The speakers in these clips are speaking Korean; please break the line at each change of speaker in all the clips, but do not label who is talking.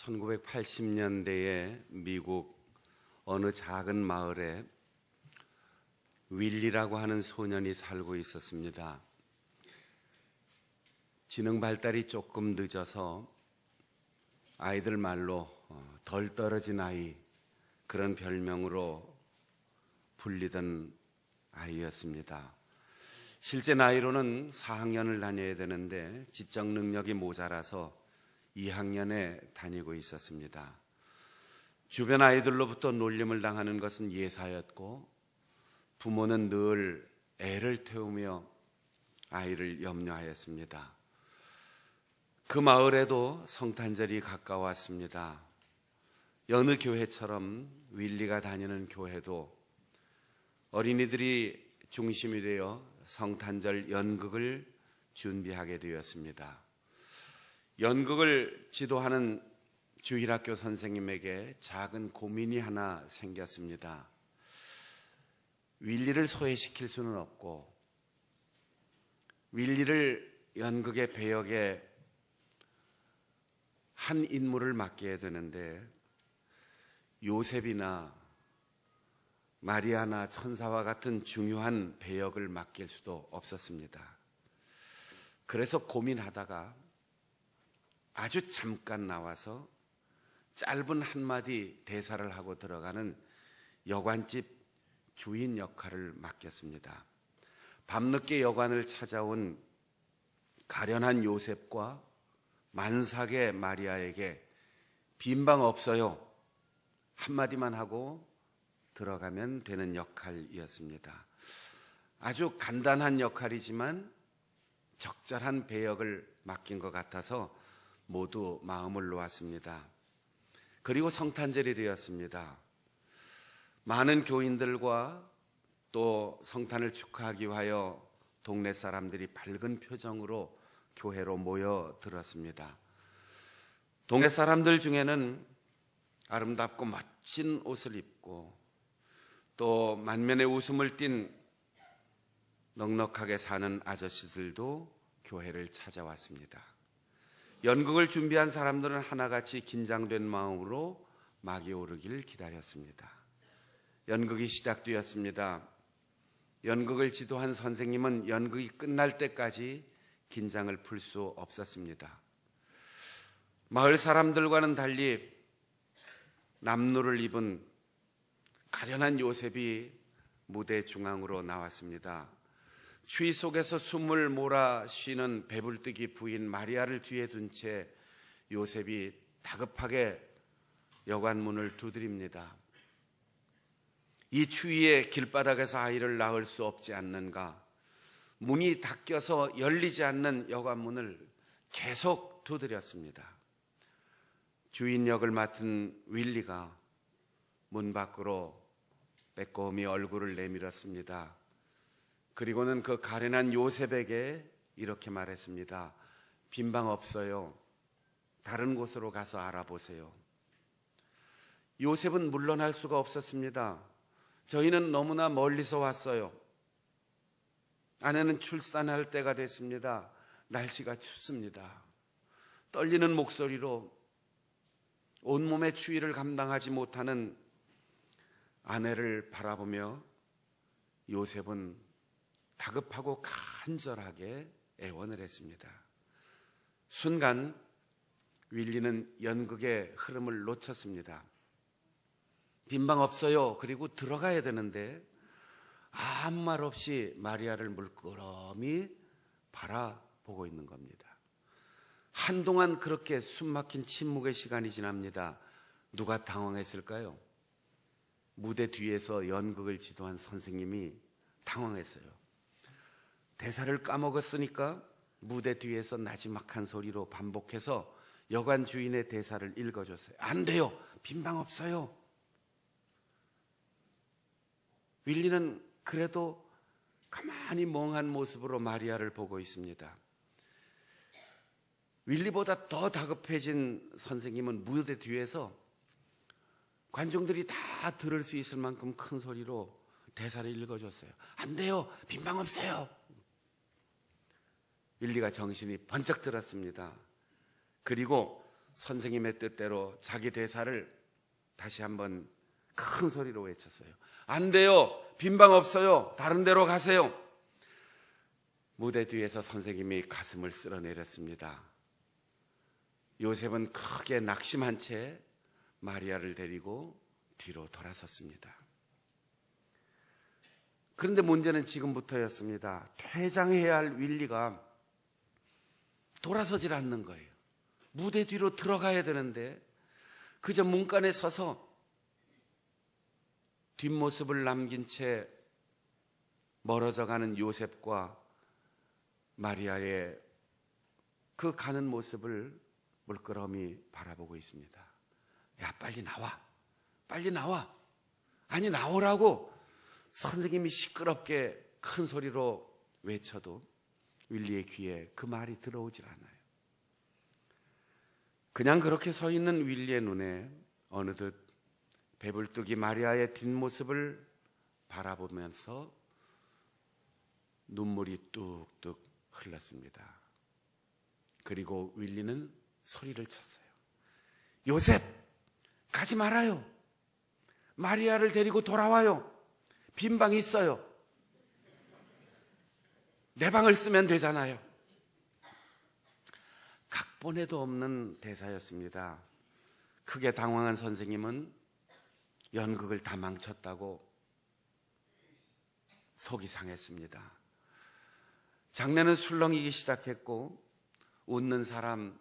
1980년대에 미국 어느 작은 마을에 윌리라고 하는 소년이 살고 있었습니다. 지능 발달이 조금 늦어서 아이들 말로 덜 떨어진 아이, 그런 별명으로 불리던 아이였습니다. 실제 나이로는 4학년을 다녀야 되는데 지적 능력이 모자라서 2학년에 다니고 있었습니다. 주변 아이들로부터 놀림을 당하는 것은 예사였고 부모는 늘 애를 태우며 아이를 염려하였습니다. 그 마을에도 성탄절이 가까웠습니다. 여느 교회처럼 윌리가 다니는 교회도 어린이들이 중심이 되어 성탄절 연극을 준비하게 되었습니다. 연극을 지도하는 주일학교 선생님에게 작은 고민이 하나 생겼습니다. 윌리를 소외시킬 수는 없고 윌리를 연극의 배역에 한 인물을 맡겨야 되는데 요셉이나 마리아나 천사와 같은 중요한 배역을 맡길 수도 없었습니다. 그래서 고민하다가 아주 잠깐 나와서 짧은 한마디 대사를 하고 들어가는 여관집 주인 역할을 맡겼습니다. 밤늦게 여관을 찾아온 가련한 요셉과 만삭의 마리아에게 빈방 없어요 한마디만 하고 들어가면 되는 역할이었습니다. 아주 간단한 역할이지만 적절한 배역을 맡긴 것 같아서 모두 마음을 놓았습니다. 그리고 성탄절이 되었습니다. 많은 교인들과 또 성탄을 축하하기 위하여 동네 사람들이 밝은 표정으로 교회로 모여들었습니다. 동네 사람들 중에는 아름답고 멋진 옷을 입고 또 만면에 웃음을 띤 넉넉하게 사는 아저씨들도 교회를 찾아왔습니다. 연극을 준비한 사람들은 하나같이 긴장된 마음으로 막이 오르기를 기다렸습니다. 연극이 시작되었습니다. 연극을 지도한 선생님은 연극이 끝날 때까지 긴장을 풀 수 없었습니다. 마을 사람들과는 달리 남루를 입은 가련한 요셉이 무대 중앙으로 나왔습니다. 추위 속에서 숨을 몰아 쉬는 배불뚝이 부인 마리아를 뒤에 둔 채 요셉이 다급하게 여관 문을 두드립니다. 이 추위에 길바닥에서 아이를 낳을 수 없지 않는가? 문이 닫혀서 열리지 않는 여관 문을 계속 두드렸습니다. 주인 역을 맡은 윌리가 문 밖으로 빼꼼히 얼굴을 내밀었습니다. 그리고는 그 가련한 요셉에게 이렇게 말했습니다. 빈방 없어요. 다른 곳으로 가서 알아보세요. 요셉은 물러날 수가 없었습니다. 저희는 너무나 멀리서 왔어요. 아내는 출산할 때가 됐습니다. 날씨가 춥습니다. 떨리는 목소리로 온몸의 추위를 감당하지 못하는 아내를 바라보며 요셉은 다급하고 간절하게 애원을 했습니다. 순간 윌리는 연극의 흐름을 놓쳤습니다. 빈방 없어요. 그리고 들어가야 되는데 아무 말 없이 마리아를 물끄러미 바라보고 있는 겁니다. 한동안 그렇게 숨막힌 침묵의 시간이 지납니다. 누가 당황했을까요? 무대 뒤에서 연극을 지도한 선생님이 당황했어요. 대사를 까먹었으니까 무대 뒤에서 나지막한 소리로 반복해서 여관 주인의 대사를 읽어줬어요. 안 돼요. 빈방 없어요. 윌리는 그래도 가만히 멍한 모습으로 마리아를 보고 있습니다. 윌리보다 더 다급해진 선생님은 무대 뒤에서 관중들이 다 들을 수 있을 만큼 큰 소리로 대사를 읽어줬어요. 안 돼요. 빈방 없어요. 윌리가 정신이 번쩍 들었습니다. 그리고 선생님의 뜻대로 자기 대사를 다시 한번 큰 소리로 외쳤어요. 안 돼요. 빈방 없어요. 다른 데로 가세요. 무대 뒤에서 선생님이 가슴을 쓸어내렸습니다. 요셉은 크게 낙심한 채 마리아를 데리고 뒤로 돌아섰습니다. 그런데 문제는 지금부터였습니다. 퇴장해야 할 윌리가 돌아서질 않는 거예요. 무대 뒤로 들어가야 되는데 그저 문간에 서서 뒷모습을 남긴 채 멀어져 가는 요셉과 마리아의 그 가는 모습을 물끄러미 바라보고 있습니다. 야, 빨리 나와. 빨리 나와. 아니, 나오라고 선생님이 시끄럽게 큰 소리로 외쳐도 윌리의 귀에 그 말이 들어오질 않아요. 그냥 그렇게 서 있는 윌리의 눈에 어느덧 배불뚝이 마리아의 뒷모습을 바라보면서 눈물이 뚝뚝 흘렀습니다. 그리고 윌리는 소리를 쳤어요. 요셉, 가지 말아요. 마리아를 데리고 돌아와요. 빈 방이 있어요. 내 방을 쓰면 되잖아요. 각본에도 없는 대사였습니다. 크게 당황한 선생님은 연극을 다 망쳤다고 속이 상했습니다. 장례는 술렁이기 시작했고 웃는 사람,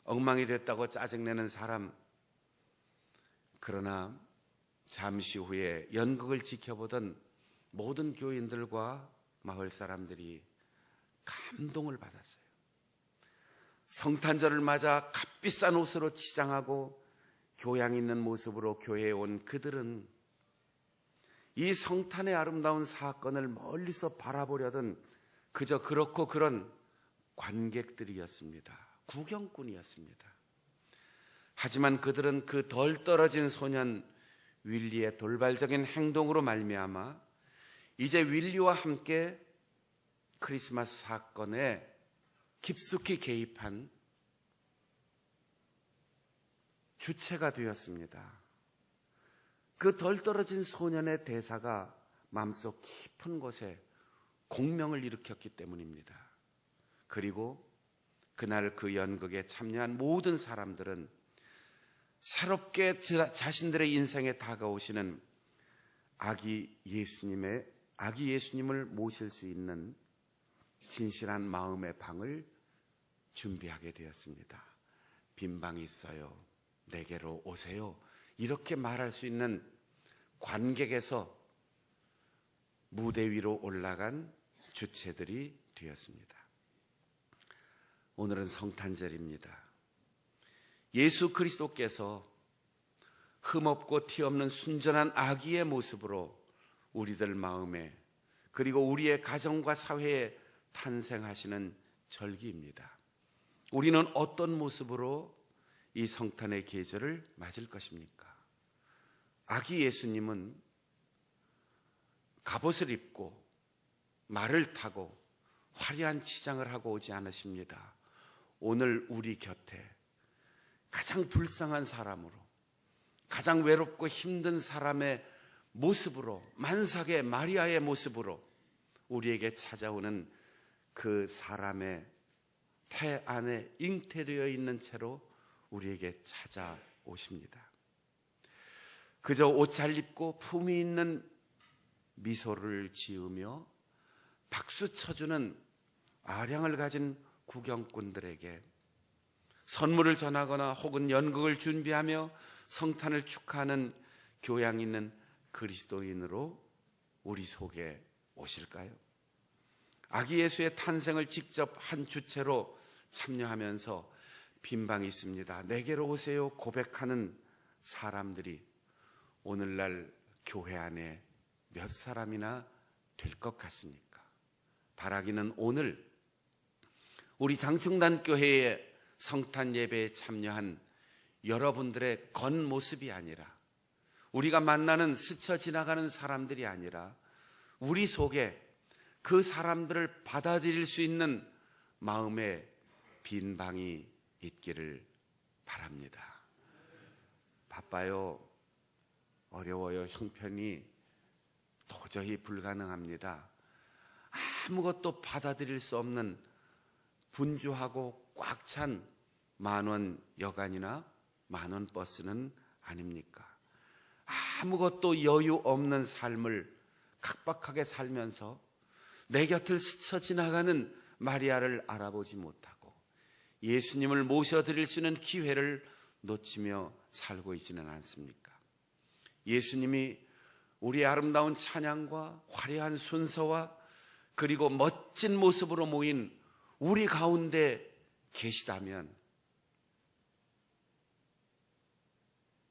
엉망이 됐다고 짜증내는 사람, 그러나 잠시 후에 연극을 지켜보던 모든 교인들과 마을 사람들이 감동을 받았어요. 성탄절을 맞아 값비싼 옷으로 치장하고 교양 있는 모습으로 교회에 온 그들은 이 성탄의 아름다운 사건을 멀리서 바라보려던 그저 그렇고 그런 관객들이었습니다. 구경꾼이었습니다. 하지만 그들은 그 덜 떨어진 소년 윌리의 돌발적인 행동으로 말미암아 이제 윌리와 함께 크리스마스 사건에 깊숙이 개입한 주체가 되었습니다. 그 덜 떨어진 소년의 대사가 마음속 깊은 곳에 공명을 일으켰기 때문입니다. 그리고 그날 그 연극에 참여한 모든 사람들은 새롭게 자신들의 인생에 다가오시는 아기 예수님을 모실 수 있는 진실한 마음의 방을 준비하게 되었습니다. 빈 방이 있어요. 내게로 오세요. 이렇게 말할 수 있는 관객에서 무대 위로 올라간 주체들이 되었습니다. 오늘은 성탄절입니다. 예수 그리스도께서 흠없고 티없는 순전한 아기의 모습으로 우리들 마음에 그리고 우리의 가정과 사회에 탄생하시는 절기입니다. 우리는 어떤 모습으로 이 성탄의 계절을 맞을 것입니까? 아기 예수님은 갑옷을 입고 말을 타고 화려한 치장을 하고 오지 않으십니다. 오늘 우리 곁에 가장 불쌍한 사람으로, 가장 외롭고 힘든 사람의 모습으로, 만삭의 마리아의 모습으로 우리에게 찾아오는 그 사람의 태 안에 잉태되어 있는 채로 우리에게 찾아오십니다. 그저 옷 잘 입고 품위 있는 미소를 지으며 박수 쳐주는 아량을 가진 구경꾼들에게 선물을 전하거나 혹은 연극을 준비하며 성탄을 축하하는 교양 있는 그리스도인으로 우리 속에 오실까요? 아기 예수의 탄생을 직접 한 주체로 참여하면서 빈방이 있습니다. 내게로 오세요 고백하는 사람들이 오늘날 교회 안에 몇 사람이나 될 것 같습니까? 바라기는 오늘 우리 장충단 교회의 성탄 예배에 참여한 여러분들의 겉모습이 아니라, 우리가 만나는 스쳐 지나가는 사람들이 아니라 우리 속에 그 사람들을 받아들일 수 있는 마음의 빈 방이 있기를 바랍니다. 바빠요. 어려워요. 형편이 도저히 불가능합니다. 아무것도 받아들일 수 없는 분주하고 꽉 찬 만원 여간이나 만원 버스는 아닙니까? 아무것도 여유 없는 삶을 각박하게 살면서 내 곁을 스쳐 지나가는 마리아를 알아보지 못하고 예수님을 모셔드릴 수 있는 기회를 놓치며 살고 있지는 않습니까? 예수님이 우리의 아름다운 찬양과 화려한 순서와 그리고 멋진 모습으로 모인 우리 가운데 계시다면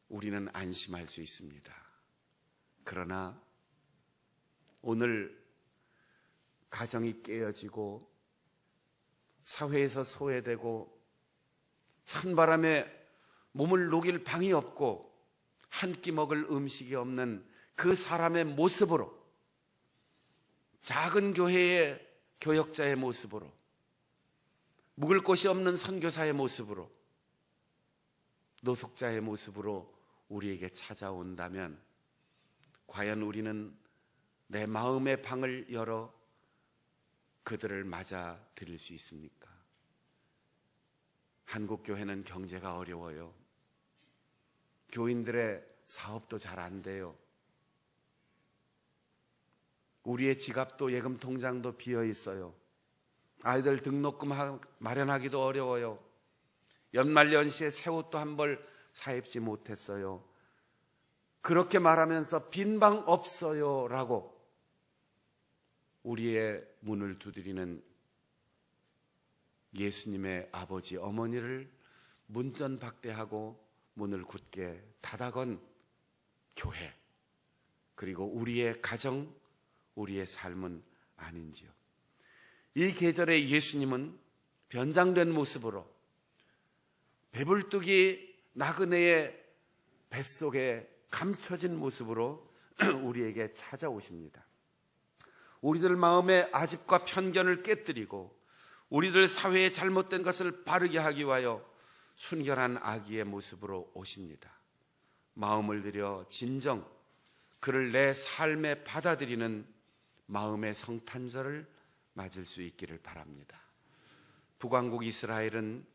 우리는 안심할 수 있습니다. 그러나 오늘 가정이 깨어지고 사회에서 소외되고 찬바람에 몸을 녹일 방이 없고 한 끼 먹을 음식이 없는 그 사람의 모습으로, 작은 교회의 교역자의 모습으로, 묵을 곳이 없는 선교사의 모습으로, 노숙자의 모습으로 우리에게 찾아온다면 과연 우리는 내 마음의 방을 열어 그들을 맞아 드릴 수 있습니까? 한국 교회는 경제가 어려워요. 교인들의 사업도 잘 안 돼요. 우리의 지갑도 예금 통장도 비어 있어요. 아이들 등록금 마련하기도 어려워요. 연말연시에 새 옷도 한 벌 사 입지 못했어요. 그렇게 말하면서 빈방 없어요 라고 우리의 문을 두드리는 예수님의 아버지 어머니를 문전박대하고 문을 굳게 닫아건 교회, 그리고 우리의 가정, 우리의 삶은 아닌지요. 이 계절에 예수님은 변장된 모습으로 배불뚝이 나그네의 뱃속에 감춰진 모습으로 우리에게 찾아오십니다. 우리들 마음의 아집과 편견을 깨뜨리고 우리들 사회의 잘못된 것을 바르게 하기 위하여 순결한 아기의 모습으로 오십니다. 마음을 들여 진정 그를 내 삶에 받아들이는 마음의 성탄절을 맞을 수 있기를 바랍니다. 북왕국 이스라엘은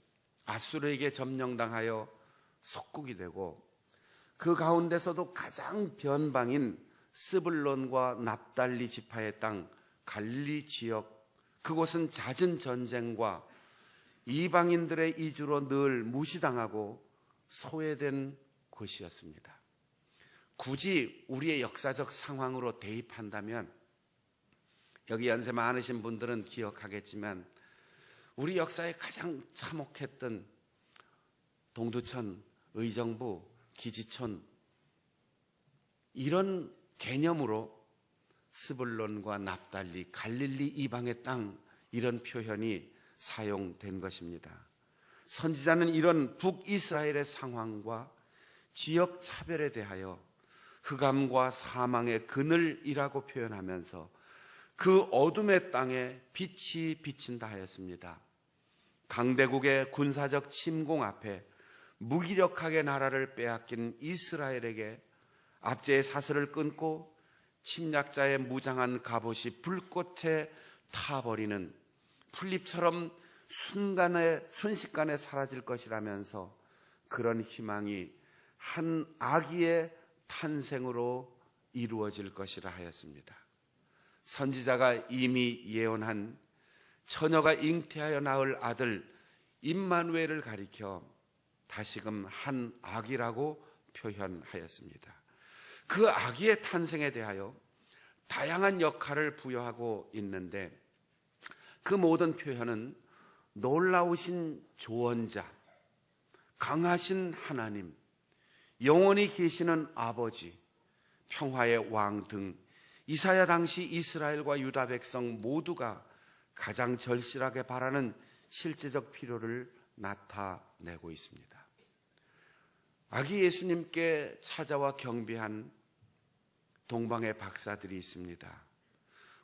아수르에게 점령당하여 속국이 되고 그 가운데서도 가장 변방인 스불론과 납달리 지파의 땅 갈릴리 지역, 그곳은 잦은 전쟁과 이방인들의 이주로 늘 무시당하고 소외된 곳이었습니다. 굳이 우리의 역사적 상황으로 대입한다면, 여기 연세 많으신 분들은 기억하겠지만 우리 역사에 가장 참혹했던 동두천, 의정부, 기지촌, 이런 개념으로 스불론과 납달리, 갈릴리 이방의 땅, 이런 표현이 사용된 것입니다. 선지자는 이런 북이스라엘의 상황과 지역 차별에 대하여 흑암과 사망의 그늘이라고 표현하면서 그 어둠의 땅에 빛이 비친다 하였습니다. 강대국의 군사적 침공 앞에 무기력하게 나라를 빼앗긴 이스라엘에게 압제의 사슬을 끊고 침략자의 무장한 갑옷이 불꽃에 타버리는 풀잎처럼 순식간에 사라질 것이라면서 그런 희망이 한 아기의 탄생으로 이루어질 것이라 하였습니다. 선지자가 이미 예언한 처녀가 잉태하여 낳을 아들 임마누엘을 가리켜 다시금 한 아기라고 표현하였습니다. 그 아기의 탄생에 대하여 다양한 역할을 부여하고 있는데 그 모든 표현은 놀라우신 조언자, 강하신 하나님, 영원히 계시는 아버지, 평화의 왕 등 이사야 당시 이스라엘과 유다 백성 모두가 가장 절실하게 바라는 실제적 필요를 나타내고 있습니다. 아기 예수님께 찾아와 경배한 동방의 박사들이 있습니다.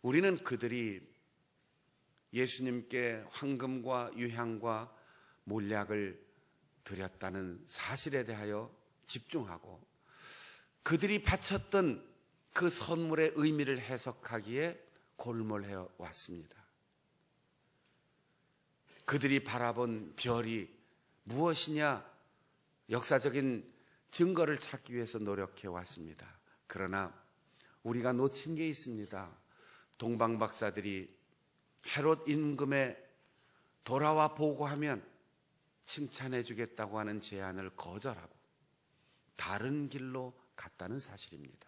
우리는 그들이 예수님께 황금과 유향과 몰약을 드렸다는 사실에 대하여 집중하고 그들이 바쳤던 그 선물의 의미를 해석하기에 골몰해 왔습니다. 그들이 바라본 별이 무엇이냐 역사적인 증거를 찾기 위해서 노력해 왔습니다. 그러나 우리가 놓친 게 있습니다. 동방 박사들이 헤롯 임금에 돌아와 보고하면 칭찬해 주겠다고 하는 제안을 거절하고 다른 길로 갔다는 사실입니다.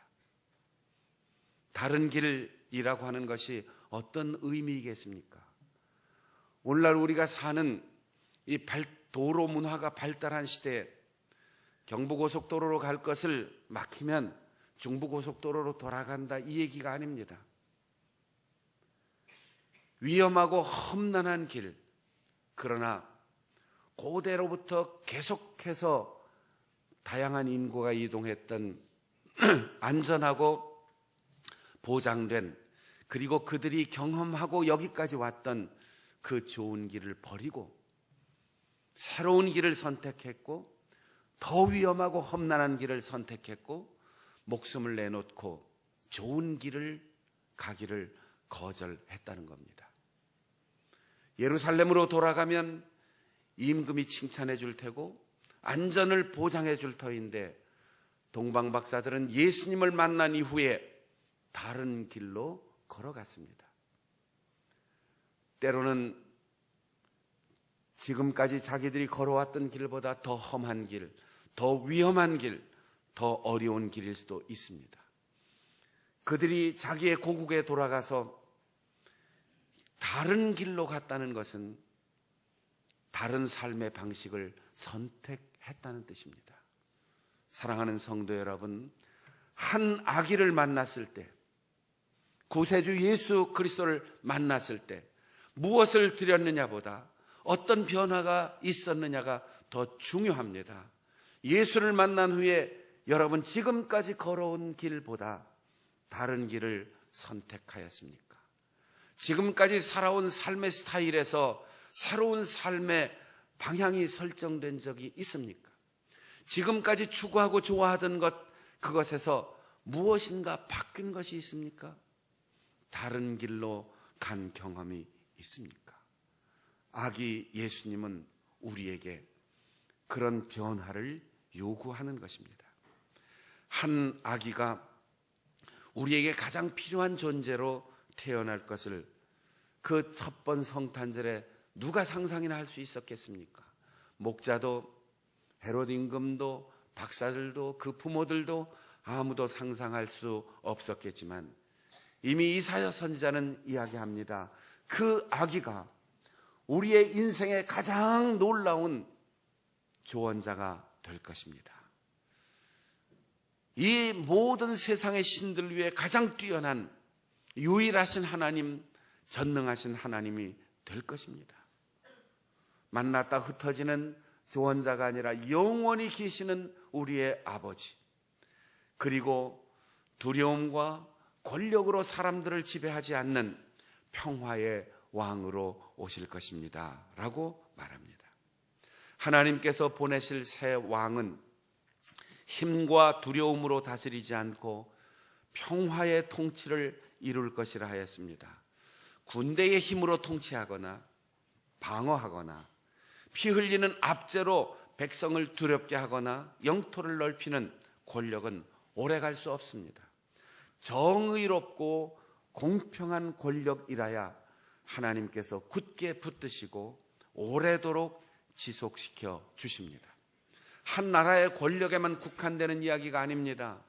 다른 길이라고 하는 것이 어떤 의미이겠습니까? 오늘날 우리가 사는 이 도로 문화가 발달한 시대에 경부고속도로로 갈 것을 막히면 중부고속도로로 돌아간다, 이 얘기가 아닙니다. 위험하고 험난한 길, 그러나 고대로부터 계속해서 다양한 인구가 이동했던 안전하고 보장된, 그리고 그들이 경험하고 여기까지 왔던 그 좋은 길을 버리고 새로운 길을 선택했고 더 위험하고 험난한 길을 선택했고 목숨을 내놓고 좋은 길을 가기를 거절했다는 겁니다. 예루살렘으로 돌아가면 임금이 칭찬해 줄 테고 안전을 보장해 줄 터인데 동방 박사들은 예수님을 만난 이후에 다른 길로 걸어갔습니다. 때로는 지금까지 자기들이 걸어왔던 길보다 더 험한 길, 더 위험한 길, 더 어려운 길일 수도 있습니다. 그들이 자기의 고국에 돌아가서 다른 길로 갔다는 것은 다른 삶의 방식을 선택했다는 뜻입니다. 사랑하는 성도 여러분, 한 아기를 만났을 때, 구세주 예수 그리스도를 만났을 때 무엇을 드렸느냐보다 어떤 변화가 있었느냐가 더 중요합니다. 예수를 만난 후에 여러분 지금까지 걸어온 길보다 다른 길을 선택하였습니까? 지금까지 살아온 삶의 스타일에서 새로운 삶의 방향이 설정된 적이 있습니까? 지금까지 추구하고 좋아하던 그것에서 무엇인가 바뀐 것이 있습니까? 다른 길로 간 경험이 있습니까? 아기 예수님은 우리에게 그런 변화를 요구하는 것입니다. 한 아기가 우리에게 가장 필요한 존재로 태어날 것을 그 첫 번 성탄절에 누가 상상이나 할 수 있었겠습니까? 목자도 헤롯 임금도 박사들도 그 부모들도 아무도 상상할 수 없었겠지만 이미 이사야 선지자는 이야기합니다. 그 아기가 우리의 인생의 가장 놀라운 조언자가 될 것입니다. 이 모든 세상의 신들 위해 가장 뛰어난 유일하신 하나님, 전능하신 하나님이 될 것입니다. 만났다 흩어지는 조언자가 아니라 영원히 계시는 우리의 아버지, 그리고 두려움과 권력으로 사람들을 지배하지 않는 평화의 왕으로 오실 것입니다 라고 말합니다. 하나님께서 보내실 새 왕은 힘과 두려움으로 다스리지 않고 평화의 통치를 이룰 것이라 하였습니다. 군대의 힘으로 통치하거나 방어하거나 피 흘리는 압제로 백성을 두렵게 하거나 영토를 넓히는 권력은 오래갈 수 없습니다. 정의롭고 공평한 권력이라야 하나님께서 굳게 붙드시고 오래도록 지속시켜 주십니다. 한 나라의 권력에만 국한되는 이야기가 아닙니다.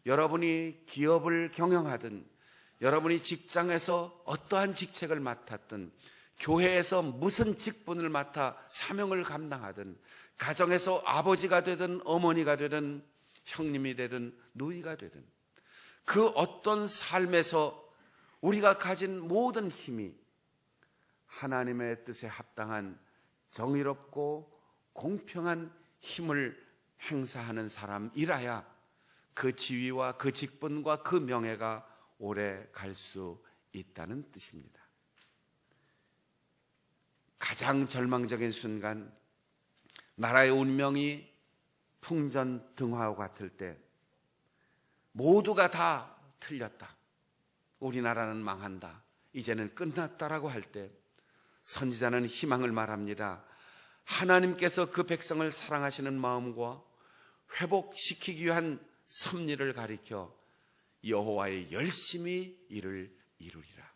여러분이 기업을 경영하든, 여러분이 직장에서 어떠한 직책을 맡았든, 교회에서 무슨 직분을 맡아 사명을 감당하든, 가정에서 아버지가 되든 어머니가 되든 형님이 되든 누이가 되든 그 어떤 삶에서 우리가 가진 모든 힘이 하나님의 뜻에 합당한 정의롭고 공평한 힘을 행사하는 사람이라야 그 지위와 그 직분과 그 명예가 오래 갈 수 있다는 뜻입니다. 가장 절망적인 순간, 나라의 운명이 풍전등화와 같을 때 모두가 다 틀렸다, 우리나라는 망한다, 이제는 끝났다라고 할 때 선지자는 희망을 말합니다. 하나님께서 그 백성을 사랑하시는 마음과 회복시키기 위한 섭리를 가리켜 여호와의 열심히 이를 이루리라.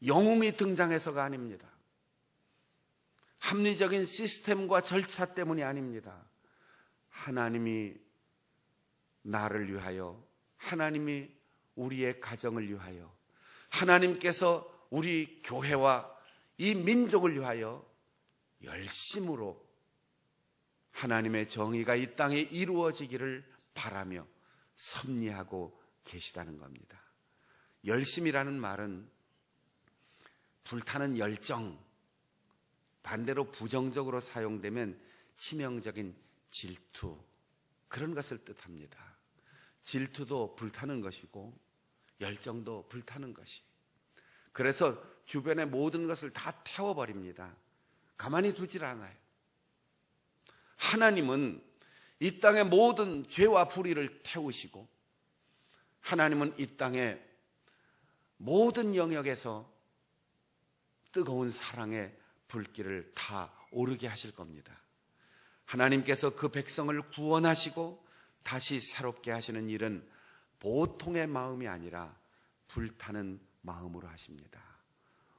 영웅이 등장해서가 아닙니다. 합리적인 시스템과 절차 때문이 아닙니다. 하나님이 나를 위하여, 하나님이 우리의 가정을 위하여, 하나님께서 우리 교회와 이 민족을 위하여 열심으로 하나님의 정의가 이 땅에 이루어지기를 바라며 섭리하고 계시다는 겁니다. 열심이라는 말은 불타는 열정, 반대로 부정적으로 사용되면 치명적인 질투, 그런 것을 뜻합니다. 질투도 불타는 것이고 열정도 불타는 것이, 그래서 주변의 모든 것을 다 태워버립니다. 가만히 두질 않아요. 하나님은 이 땅의 모든 죄와 불의를 태우시고, 하나님은 이 땅의 모든 영역에서 뜨거운 사랑의 불길을 다 오르게 하실 겁니다. 하나님께서 그 백성을 구원하시고 다시 새롭게 하시는 일은 보통의 마음이 아니라 불타는 마음으로 하십니다.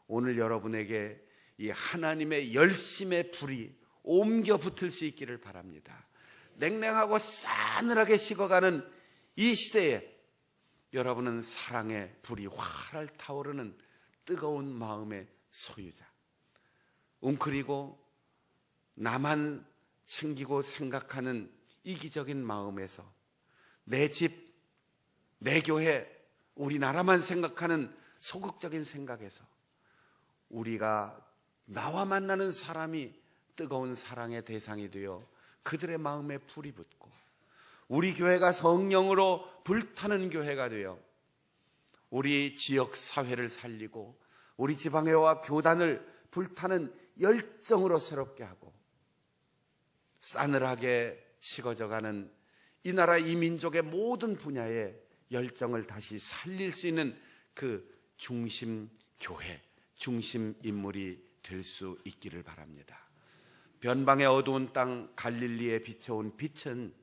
오늘 여러분에게 이 하나님의 열심의 불이 옮겨 붙을 수 있기를 바랍니다. 냉랭하고 싸늘하게 식어가는 이 시대에 여러분은 사랑의 불이 활활 타오르는 뜨거운 마음의 소유자, 웅크리고 나만 챙기고 생각하는 이기적인 마음에서 내 집, 내 교회, 우리나라만 생각하는 소극적인 생각에서 우리가 나와 만나는 사람이 뜨거운 사랑의 대상이 되어 그들의 마음에 불이 붙고, 우리 교회가 성령으로 불타는 교회가 되어 우리 지역 사회를 살리고 우리 지방회와 교단을 불타는 열정으로 새롭게 하고, 싸늘하게 식어져가는 이 나라 이 민족의 모든 분야의 열정을 다시 살릴 수 있는 그 중심 교회, 중심 인물이 될 수 있기를 바랍니다. 변방의 어두운 땅 갈릴리에 비춰온 빛은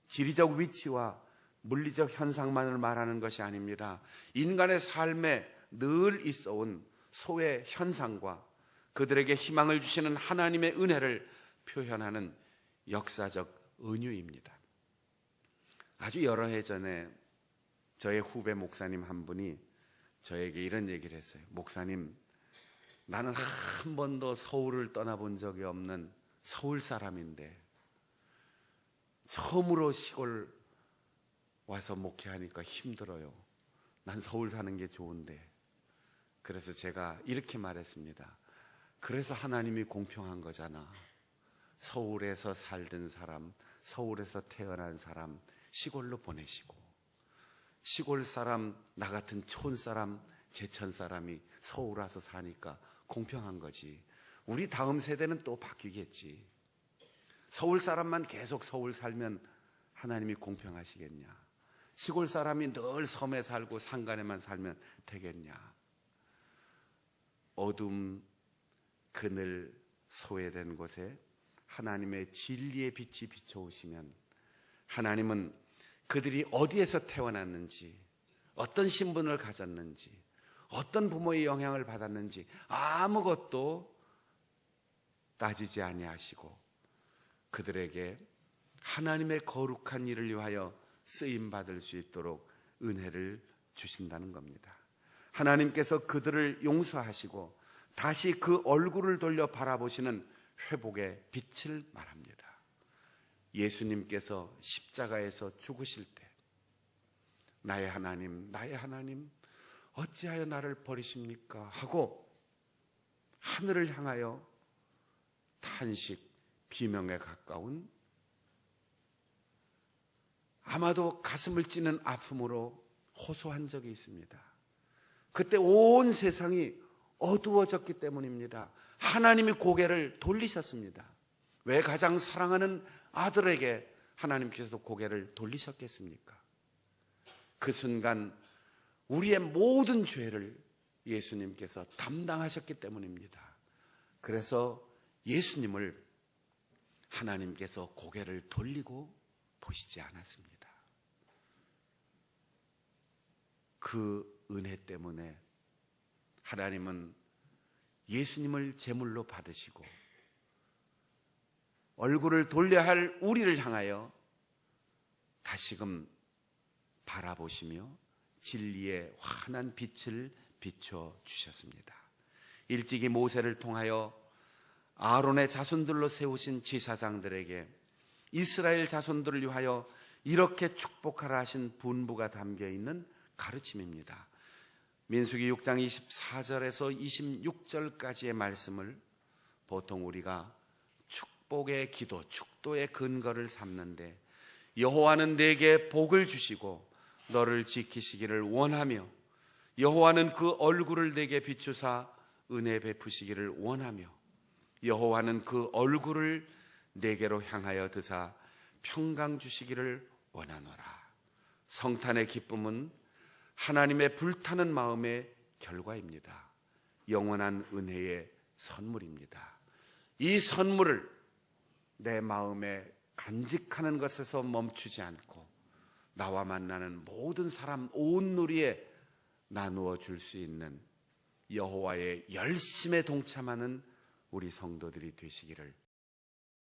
지리적 위치와 물리적 현상만을 말하는 것이 아닙니다. 인간의 삶에 늘 있어온 소외 현상과 그들에게 희망을 주시는 하나님의 은혜를 표현하는 역사적 은유입니다. 아주 여러 해 전에 저의 후배 목사님 한 분이 저에게 이런 얘기를 했어요. 목사님, 나는 한 번도 서울을 떠나본 적이 없는 서울 사람인데 처음으로 시골 와서 목회하니까 힘들어요. 난 서울 사는 게 좋은데. 그래서 제가 이렇게 말했습니다. 그래서 하나님이 공평한 거잖아. 서울에서 살던 사람, 서울에서 태어난 사람 시골로 보내시고, 시골 사람, 나 같은 촌 사람, 제천 사람이 서울 와서 사니까 공평한 거지. 우리 다음 세대는 또 바뀌겠지. 서울 사람만 계속 서울 살면 하나님이 공평하시겠냐? 시골 사람이 늘 섬에 살고 산간에만 살면 되겠냐? 어둠, 그늘, 소외된 곳에 하나님의 진리의 빛이 비춰오시면 하나님은 그들이 어디에서 태어났는지, 어떤 신분을 가졌는지, 어떤 부모의 영향을 받았는지 아무것도 따지지 아니하시고 그들에게 하나님의 거룩한 일을 위하여 쓰임받을 수 있도록 은혜를 주신다는 겁니다. 하나님께서 그들을 용서하시고 다시 그 얼굴을 돌려 바라보시는 회복의 빛을 말합니다. 예수님께서 십자가에서 죽으실 때 나의 하나님, 나의 하나님 어찌하여 나를 버리십니까? 하고 하늘을 향하여 탄식, 비명에 가까운, 아마도 가슴을 찌는 아픔으로 호소한 적이 있습니다. 그때 온 세상이 어두워졌기 때문입니다. 하나님이 고개를 돌리셨습니다. 왜 가장 사랑하는 아들에게 하나님께서 고개를 돌리셨겠습니까? 그 순간 우리의 모든 죄를 예수님께서 담당하셨기 때문입니다. 그래서 예수님을 하나님께서 고개를 돌리고 보시지 않았습니다. 그 은혜 때문에 하나님은 예수님을 제물로 받으시고 얼굴을 돌려야 할 우리를 향하여 다시금 바라보시며 진리의 환한 빛을 비춰 주셨습니다. 일찍이 모세를 통하여 아론의 자손들로 세우신 제사장들에게 이스라엘 자손들을 위하여 이렇게 축복하라 하신 분부가 담겨 있는 가르침입니다. 민수기 6장 24절에서 26절까지의 말씀을 보통 우리가 축복의 기도, 축도의 근거를 삼는데, 여호와는 내게 복을 주시고 너를 지키시기를 원하며 여호와는 그 얼굴을 내게 비추사 은혜 베푸시기를 원하며 여호와는 그 얼굴을 내게로 향하여 드사 평강 주시기를 원하노라. 성탄의 기쁨은 하나님의 불타는 마음의 결과입니다. 영원한 은혜의 선물입니다. 이 선물을 내 마음에 간직하는 것에서 멈추지 않고 나와 만나는 모든 사람 온 누리에 나누어 줄 수 있는 여호와의 열심에 동참하는 우리 성도들이 되시기를